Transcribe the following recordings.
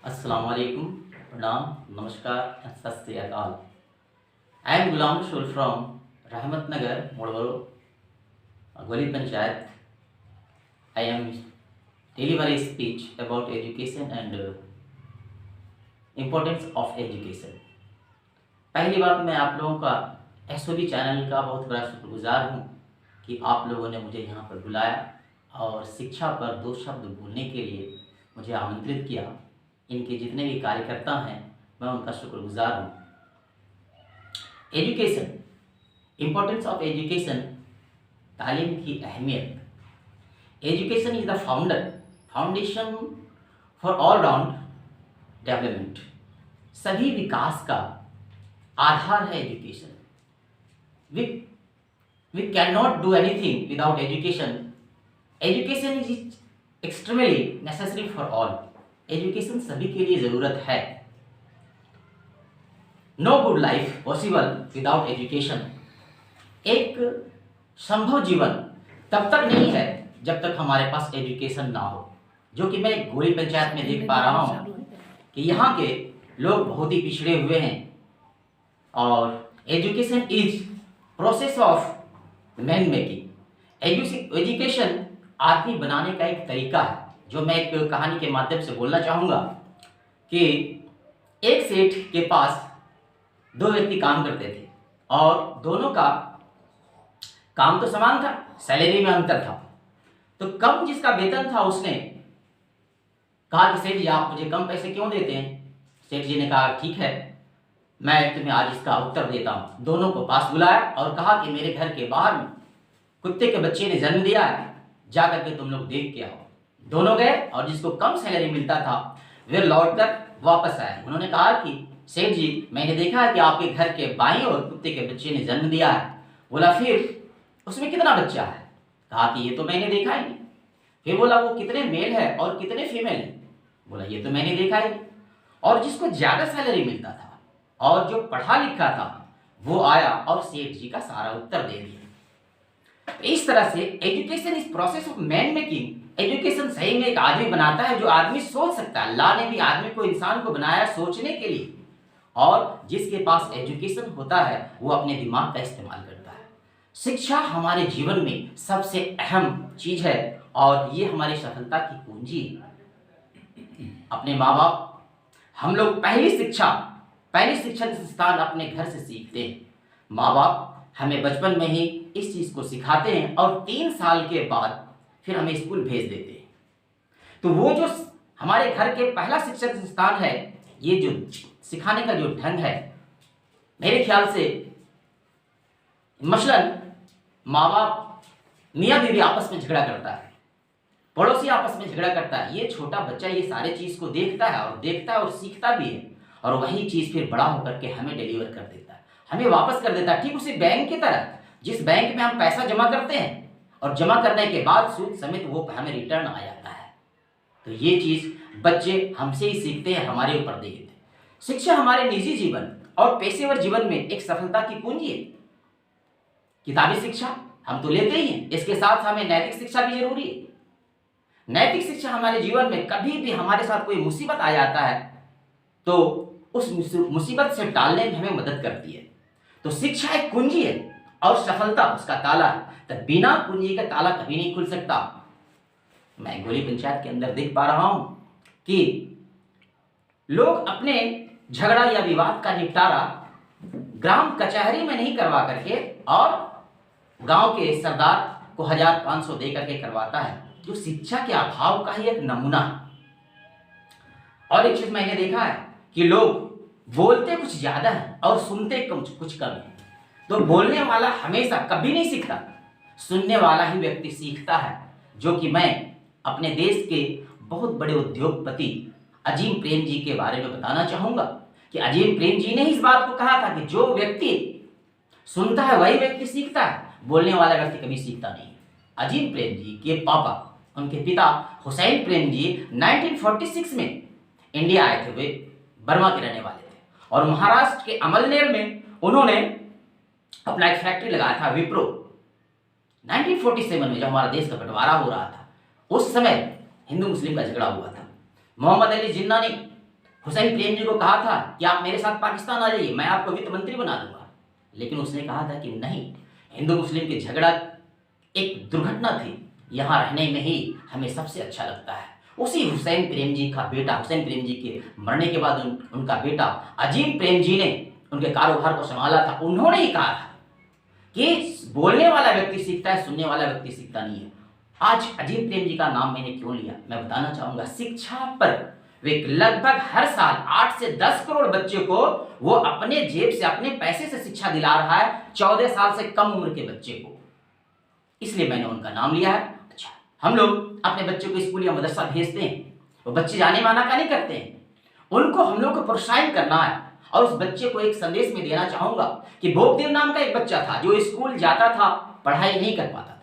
अस्सलाम वालेकुम, प्रणाम, नमस्कार एंड सत श्री अकाल। I am Ghulam Rasool from रहमत नगर, मोड़वरो, गोली panchayat. I am deliver a speech about education and importance of education। पहली बात, मैं आप लोगों का एसओबी चैनल का बहुत बड़ा शुक्रगुजार हूँ कि आप लोगों ने मुझे यहाँ पर बुलाया और शिक्षा पर दो शब्द बोलने के लिए मुझे आमंत्रित किया। इनके जितने भी कार्यकर्ता हैं, मैं उनका शुक्रगुजार हूँ। एजुकेशन, इम्पोर्टेंस ऑफ एजुकेशन, तालीम की अहमियत। Education is the foundation for all round development. सभी विकास का आधार है education. We can not do anything without education. Education is extremely necessary for all. Education सभी के लिए ज़रूरत है। No good life possible without education. एक संभव जीवन तब तक नहीं है जब तक हमारे पास एजुकेशन ना हो, जो कि मैं गोली पंचायत में देख पा रहा हूँ कि यहाँ के लोग बहुत ही पिछड़े हुए हैं। और education is process of man making. Education आदमी बनाने का एक तरीका है, जो मैं एक कहानी के माध्यम से बोलना चाहूँगा कि एक सेठ के पास दो व्यक्ति काम करते थे और दोनों का काम तो समान था, सैलरी में अंतर था। तो कम जिसका वेतन था, उसने कहा कि सेठ जी, आप मुझे कम पैसे क्यों देते हैं? सेठ जी ने कहा, ठीक है, मैं तुम्हें आज इसका उत्तर देता हूँ। दोनों को पास बुलाया और कहा कि मेरे घर के बाहर में कुत्ते के बच्चे ने जन्म दिया है, जा करके तुम लोग देख के आओ। दोनों गए और जिसको कम सैलरी मिलता था वे लौटकर वापस आए। उन्होंने कहा कि सेठ जी, मैंने देखा है कि आपके घर के बाईं ओर कुत्ते के बच्चे ने जन्म दिया है। बोला, फिर उसमें कितना बच्चा है? कहा कि ये तो मैंने देखा ही नहीं। फिर बोला, वो कितने मेल है और कितने फीमेल है? बोला, ये तो मैंने देखा ही नहीं। और जिसको ज्यादा सैलरी मिलता था और जो पढ़ा लिखा था, वो आया और सेठ जी का सारा उत्तर दे दिया। इस तरह से education is process of man making. Education सही में एक आदमी बनाता है जो आदमी सोच सकता है। अल्लाह ने भी आदमी को, इंसान को बनाया सोचने के लिए, और जिसके पास एजुकेशन होता है वो अपने दिमाग का इस्तेमाल करता है। शिक्षा हमारे जीवन में सबसे अहम चीज है और ये हमारी सफलता की कुंजी है। अपने माँ बाप, हम लोग पहली शिक्षण संस्थान अपने घर से सीखते हैं। माँ बाप हमें बचपन में ही इस चीज को सिखाते हैं और 3 साल के बाद फिर हमें स्कूल भेज देते हैं। तो वो जो हमारे घर के पहला शिक्षण संस्थान है, ये जो सिखाने का जो ढंग है, मेरे ख्याल से मसलन माँ बाप, मियाँ बीवी आपस में झगड़ा करता है, पड़ोसी आपस में झगड़ा करता है, ये छोटा बच्चा ये सारे चीज को देखता है और सीखता भी है, और वही चीज फिर बड़ा होकर के हमें डिलीवर कर देता है, हमें वापस कर देता है। ठीक उसी बैंक की तरह, जिस बैंक में हम पैसा जमा करते हैं और जमा करने के बाद सूद समेत वो हमें रिटर्न आ जाता है। तो ये चीज बच्चे हमसे ही सीखते हैं, हमारे ऊपर देखते हैं। शिक्षा हमारे निजी जीवन और पेशेवर जीवन में एक सफलता की कुंजी है। किताबी शिक्षा हम तो लेते ही हैं, इसके साथ हमें नैतिक शिक्षा भी जरूरी है। नैतिक शिक्षा हमारे जीवन में कभी भी हमारे साथ कोई मुसीबत आ जाता है तो उस मुसीबत से टालने में हमें मदद करती है। तो शिक्षा एक कुंजी है और सफलता उसका ताला है। तो बिना कुंजी का ताला कभी नहीं खुल सकता। मैं गोली पंचायत के अंदर देख पा रहा हूं कि लोग अपने झगड़ा या विवाद का निपटारा ग्राम कचहरी में नहीं करवा करके और गांव के सरदार को 1500 दे करके करवाता है, जो शिक्षा के अभाव का ही एक नमूना है। और एक चीज मैंने देखा है कि लोग बोलते कुछ ज्यादा है और सुनते कुछ कम है। तो बोलने वाला हमेशा कभी नहीं सीखता, सुनने वाला ही व्यक्ति सीखता है। जो कि मैं अपने देश के बहुत बड़े उद्योगपति अजीम प्रेम जी के बारे में बताना चाहूंगा कि अजीम प्रेम जी ने इस बात को कहा था कि जो व्यक्ति सुनता है वही व्यक्ति सीखता है, बोलने वाला व्यक्ति कभी सीखता नहीं। अजीम प्रेम जी के पापा, उनके पिता हुसैन प्रेम जी 1946 में इंडिया आए थे। वे बर्मा के रहने वाले थे और महाराष्ट्र के अमलनेर में उन्होंने अपना एक फैक्ट्री लगाया था, विप्रो। 1947 में जब हमारा देश का बंटवारा हो रहा था, उस समय हिंदू मुस्लिम का झगड़ा हुआ था। मोहम्मद अली जिन्ना ने हुसैन प्रेम जी को कहा था कि आप मेरे साथ पाकिस्तान आ जाइए, मैं आपको वित्त मंत्री बना दूंगा, लेकिन उसने कहा था कि नहीं, हिंदू मुस्लिम के झगड़ा एक दुर्घटना थी, यहाँ रहने में ही हमें सबसे अच्छा लगता है। उसी हुसैन प्रेम जी का बेटा, हुसैन प्रेम जी के मरने के बाद उनका बेटा अजीम प्रेम जी ने उनके कारोबार को संभाला था। उन्होंने ही कहा था कि बोलने वाला व्यक्ति सीखता है, सुनने वाला व्यक्ति सीखता नहीं है। आज अजीम प्रेम जी का नाम मैंने क्यों लिया, मैं बताना चाहूंगा। शिक्षा पर वे लगभग हर साल 8 से 10 करोड़ बच्चे को वो अपने जेब से, अपने पैसे से शिक्षा दिला रहा है, 14 साल से कम उम्र के बच्चे को, इसलिए मैंने उनका नाम लिया है। अच्छा, हम लोग अपने बच्चों को स्कूल या मदरसा भेजते हैं, वो बच्चे जाने माना का नहीं करते हैं, उनको हम लोग को प्रोत्साहित करना है। और उस बच्चे को एक संदेश में देना चाहूंगा कि भोगदेव नाम का एक बच्चा था जो स्कूल जाता था, पढ़ाई नहीं कर पाता था,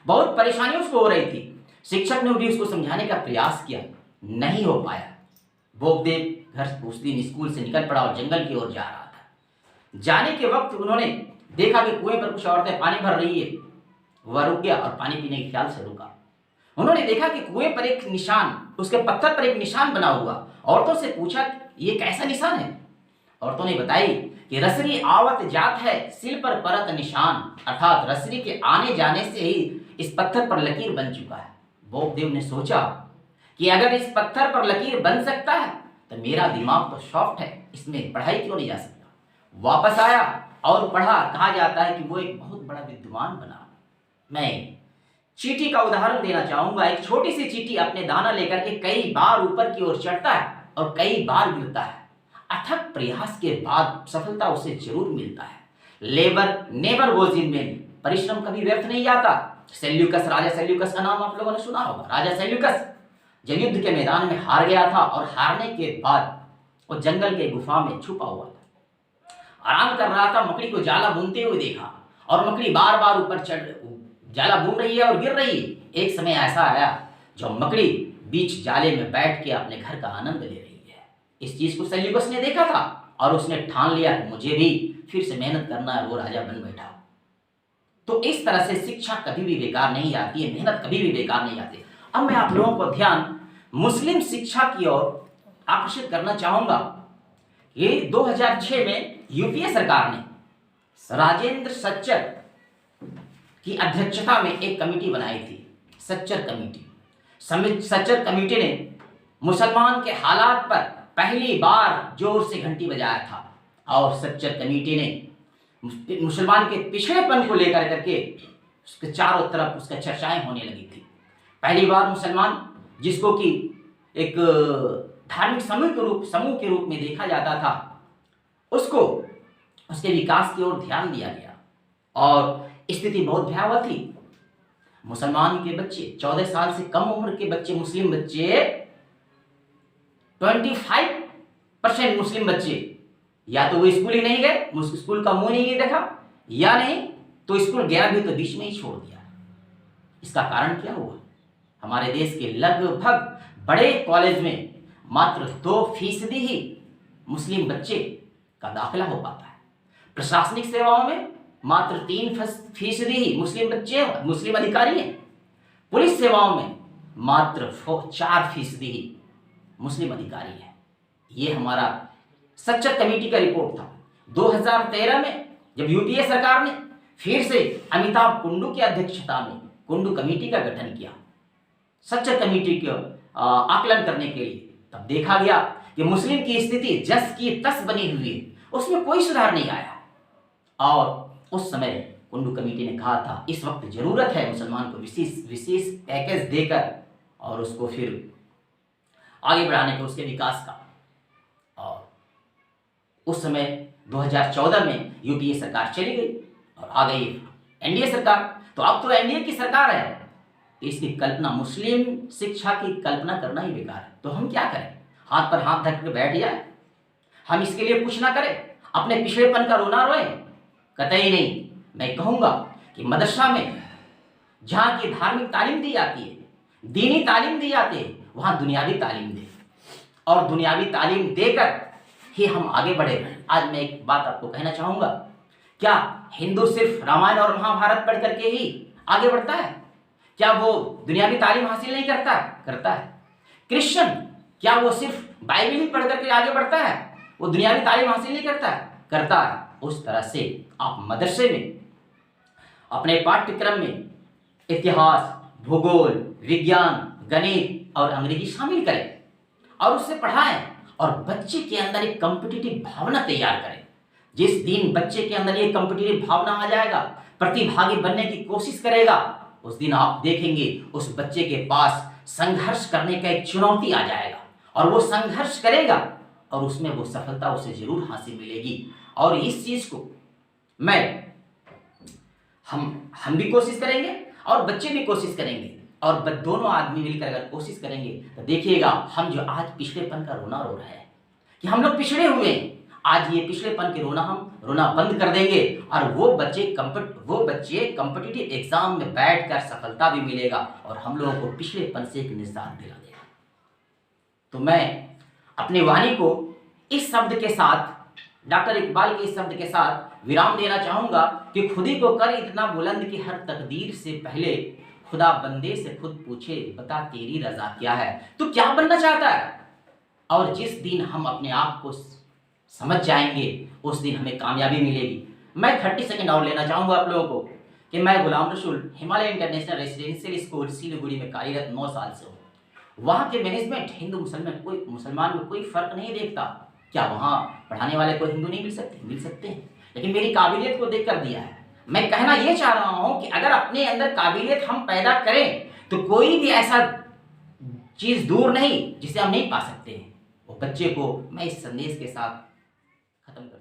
बहुत परेशानी उसको हो रही थी। शिक्षक ने भी उसको समझाने का प्रयास किया, नहीं हो पाया। भोगदेव घर उस दिन स्कूल से निकल पड़ा और जंगल की ओर जा रहा था। जाने के वक्त उन्होंने देखा कि कुएं पर कुछ औरतें पानी भर रही है। वह रुक गया और पानी पीने के ख्याल से रुका। उन्होंने देखा कि कुएं पर एक निशान, उसके पत्थर पर एक निशान बना हुआ। औरतों से पूछा ये कैसा निशान है। औरतों ने बताई कि रसरी आवत जात है, सिल पर परत निशान, अर्थात रसरी के आने जाने से ही इस पत्थर पर लकीर बन चुका है। भोगदेव ने सोचा कि अगर इस पत्थर पर लकीर बन सकता है तो मेरा दिमाग तो सॉफ्ट है, इसमें पढ़ाई क्यों नहीं जा सकता। वापस आया और पढ़ा। कहा जाता है कि वो एक बहुत बड़ा विद्वान बना। मैं चींटी का उदाहरण देना चाहूंगा। एक छोटी सी चींटी अपने दाना लेकर के कई बार ऊपर की ओर चढ़ता है और कई बार गिरता है। अथक प्रयास के बाद सफलता उसे जरूर मिलता है। Labour never goes in when, परिश्रम कभी व्यर्थ नहीं जाता। सेल्यूकस, राजा सेल्यूकस का नाम आप लोगों ने सुना होगा। राजा सेल्यूकस जब युद्ध के मैदान में हार गया था और हारने के बाद वो जंगल के गुफा में छुपा हुआ था, आराम कर रहा था। मकड़ी को जाला बुनते हुए देखा और मकड़ी बार बार ऊपर चढ़ जाला बुन रही है और गिर रही है। एक समय ऐसा आया जब मकड़ी बीच जाले में बैठ के अपने घर का आनंद ले रही है। इस चीज को सेल्यूकस ने देखा था और उसने ठान लिया कि मुझे भी फिर से मेहनत करना है। वो राजा बन बैठा। तो इस तरह से शिक्षा कभी भी बेकार नहीं जाती है, मेहनत कभी भी बेकार नहीं जाती। अब मैं आप लोगों को ध्यान मुस्लिम शिक्षा की ओर आकर्षित करना चाहूंगा। ये 2006 में यूपीए सरकार ने राजेंद्र सच्चर की अध्यक्षता में एक कमेटी बनाई थी, सच्चर कमेटी। सच्चर कमेटी ने मुसलमान के हालात पर पहली बार जोर से घंटी बजाया था और सच्चर कमेटी ने मुसलमान के पिछड़ेपन को लेकर करके उसके चारों तरफ उसका चर्चाएं होने लगी थी। पहली बार मुसलमान, जिसको कि एक धार्मिक समूह के रूप में देखा जाता था, उसको उसके विकास की ओर ध्यान दिया गया और स्थिति बहुत भयावह थी। मुसलमान के बच्चे, 14 साल से कम उम्र के बच्चे, मुस्लिम बच्चे 25% मुस्लिम बच्चे या तो वो स्कूल ही नहीं गए, स्कूल का मुंह नहीं देखा, या नहीं तो स्कूल गया भी तो बीच में ही छोड़ दिया। इसका कारण क्या हुआ? हमारे देश के लगभग बड़े कॉलेज में मात्र 2% ही मुस्लिम बच्चे का दाखिला हो पाता है। प्रशासनिक सेवाओं में मात्र 3% ही मुस्लिम बच्चे, मुस्लिम अधिकारी हैं। पुलिस सेवाओं में मात्र 4% ही मुस्लिम अधिकारी हैं। ये हमारा सच्चर कमेटी का रिपोर्ट था। 2013 में जब यूपीए सरकार ने फिर से अमिताभ कुंडू की अध्यक्षता में कुंडू कमेटी का गठन किया सच्चर कमेटी को आकलन करने के लिए, तब देखा गया कि मुस्लिम की स्थिति जस की तस बनी हुई है, उसमें कोई सुधार नहीं आया। और उस समय कुंडू कमेटी ने कहा था इस वक्त जरूरत है मुसलमान को विशेष पैकेज देकर और उसको फिर आगे बढ़ाने के, उसके विकास का। और उस समय 2014 में यूपीए सरकार चली गई और आ गई एनडीए सरकार। तो अब तो एनडीए की सरकार है, तो इसकी कल्पना, मुस्लिम शिक्षा की कल्पना करना ही बेकार है। तो हम क्या करें? हाथ पर हाथ धर के बैठ जाए? हम इसके लिए कुछ ना करें? अपने पिछड़ेपन का रोना रोए? कतई नहीं। मैं कहूंगा कि मदरसा में जहाँ की धार्मिक तालीम दी जाती है, दीनी तालीम दी जाती है, वहाँ दुनियावी तालीम दे और दुनियावी तालीम देकर ही हम आगे बढ़े। आज मैं एक बात आपको कहना चाहूंगा, क्या हिंदू सिर्फ रामायण और महाभारत पढ़ करके ही आगे बढ़ता है? क्या वो दुनियावी तालीम हासिल नहीं करता? करता है। क्रिश्चियन क्या वो सिर्फ बाइबल ही पढ़ करके आगे बढ़ता है? वो दुनियावी तालीम हासिल नहीं करता है? करता है। उस तरह से आप मदरसे में अपने पाठ्यक्रम में इतिहास, भूगोल, विज्ञान, गणित और अंग्रेजी शामिल करें और उससे पढ़ाएं और बच्चे के अंदर एक कॉम्पिटिटिव भावना तैयार करें। जिस दिन बच्चे के अंदर ये कॉम्पिटिटिव भावना आ जाएगा, प्रतिभागी बनने की कोशिश करेगा, उस दिन आप देखेंगे उस बच्चे के पास संघर्ष करने का एक चुनौती आ जाएगा और वो संघर्ष करेगा और उसमें वो सफलता उसे जरूर हासिल मिलेगी। और इस चीज को मैं हम भी कोशिश करेंगे और बच्चे भी कोशिश करेंगे और दोनों आदमी मिलकर अगर कोशिश करेंगे तो देखिएगा हम जो आज पिछड़ेपन का रोना रो रहे हैं कि हम लोग पिछड़े हुए हैं, आज ये पिछड़ेपन के रोना हम रोना बंद कर देंगे और वो बच्चे कॉम्पिटिटिव एग्जाम में बैठकर सफलता भी मिलेगा और हम लोगों को पिछड़ेपन से एक निजात दिला देगा। तो मैं अपनी वाणी को इस शब्द के साथ, डॉक्टर इकबाल के इस शब्द के साथ विराम देना चाहूंगा कि खुदी को कर इतना बुलंद कि हर तकदीर से पहले खुदा बंदे से खुद पूछे बता तेरी रजा क्या है, तू क्या बनना चाहता है। और जिस दिन हम अपने आप को समझ जाएंगे उस दिन हमें कामयाबी मिलेगी। मैं 30 सेकंड और लेना चाहूंगा आप लोगों को कि मैं Ghulam Rasool Himalaya international residential school Siliguri में कार्यरत 9 साल से हूँ। वहाँ के मैनेजमेंट हिंदू मुसलमान में कोई फर्क नहीं देखता। क्या वहाँ पढ़ाने वाले को हिंदू नहीं मिल सकते? मिल सकते हैं, लेकिन मेरी काबिलियत को देख कर दिया है। मैं कहना ये चाह रहा हूँ कि अगर अपने अंदर काबिलियत हम पैदा करें तो कोई भी ऐसा चीज़ दूर नहीं जिसे हम नहीं पा सकते हैं। वो बच्चे को मैं इस संदेश के साथ खत्म कर